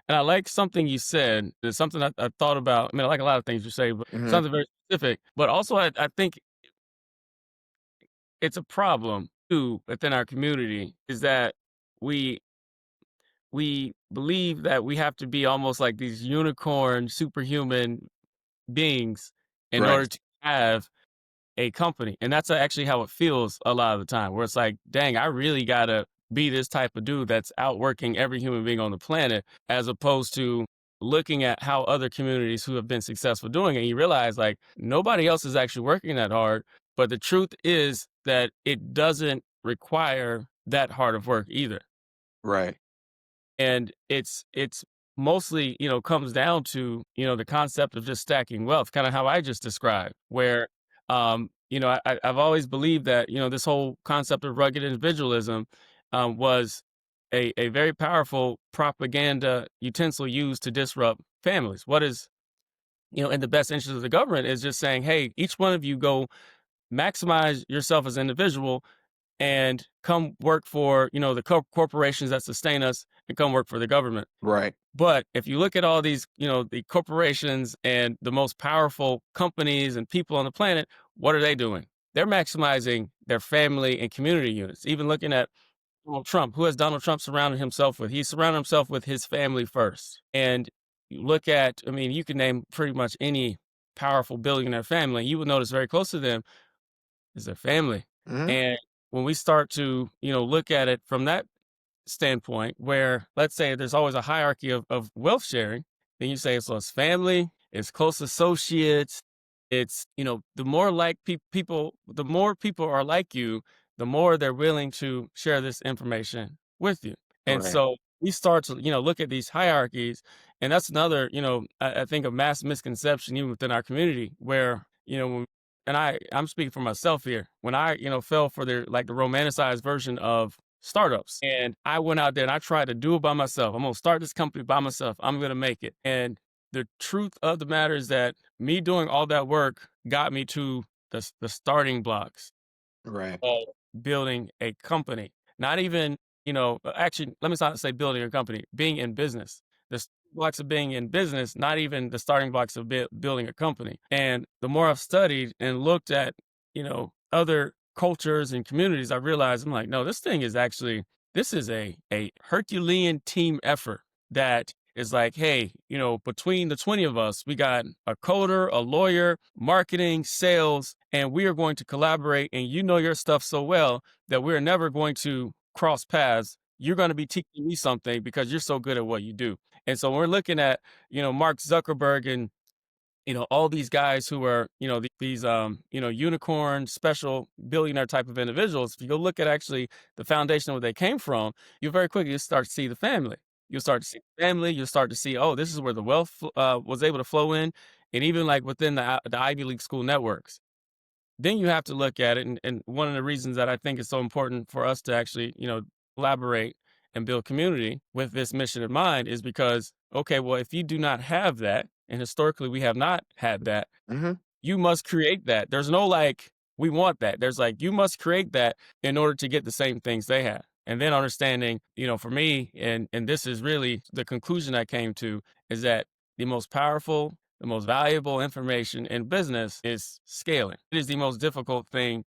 And I like something you said. It's something I thought about. I mean, I like a lot of things you say, but Hmm. something very specific. But also, I think it's a problem too within our community is that we we believe that we have to be almost like these unicorn, superhuman beings in Right. order to have a company. And that's actually how it feels a lot of the time, where it's like, dang, I really gotta be this type of dude that's outworking every human being on the planet, as opposed to looking at how other communities who have been successful doing it. And you realize like nobody else is actually working that hard. But the truth is that it doesn't require that hard of work either. Right. And it's mostly, comes down to, the concept of just stacking wealth, kind of how I just described, where, I've always believed that, this whole concept of rugged individualism was a very powerful propaganda utensil used to disrupt families. What is, in the best interest of the government is just saying, hey, each one of you go maximize yourself as an individual and come work for, the corporations that sustain us and come work for the government. Right. But if you look at all these, the corporations and the most powerful companies and people on the planet, what are they doing? They're maximizing their family and community units. Even looking at Donald Trump, who has Donald Trump surrounded himself with? He surrounded himself with his family first. And you look at, I mean, you can name pretty much any powerful billionaire family. You would notice very close to them is their family. Hmm. And when we start to, look at it from that standpoint, where let's say there's always a hierarchy of wealth sharing, then you say, so it's family, it's close associates, it's, the more like people, the more people are like you, the more they're willing to share this information with you. And Right. so we start to, look at these hierarchies. And that's another, I think a mass misconception even within our community where, and I'm speaking for myself here. When I, fell for the romanticized version of startups, and I went out there and I tried to do it by myself. I'm gonna start this company by myself. I'm gonna make it. And the truth of the matter is that me doing all that work got me to the starting blocks Right. of building a company. Not even, actually, let me not say building a company, being in business. The blocks of being in business, not even the starting blocks of building a company. And the more I've studied and looked at, other cultures and communities, I realized I'm like, no, this thing is actually, this is a Herculean team effort that is like, hey, between the 20 of us, we got a coder, a lawyer, marketing, sales, and we are going to collaborate. And you know your stuff so well that we're never going to cross paths. You're going to be teaching me something because you're so good at what you do. And so we're looking at, Mark Zuckerberg and all these guys who are, these, unicorn, special billionaire type of individuals. If you go look at actually the foundation of where they came from, you very quickly start to see the family. You'll start to see the family. You'll start to see, oh, this is where the wealth was able to flow in, and even like within the Ivy League school networks. Then you have to look at it, and one of the reasons that I think it's so important for us to actually, collaborate and build community with this mission in mind is because, okay, well, if you do not have that, and historically we have not had that, Hmm. you must create that. There's no like, we want that. There's like, you must create that in order to get the same things they have. And then understanding, for me, and this is really the conclusion I came to, is that the most powerful, the most valuable information in business is scaling. It is the most difficult thing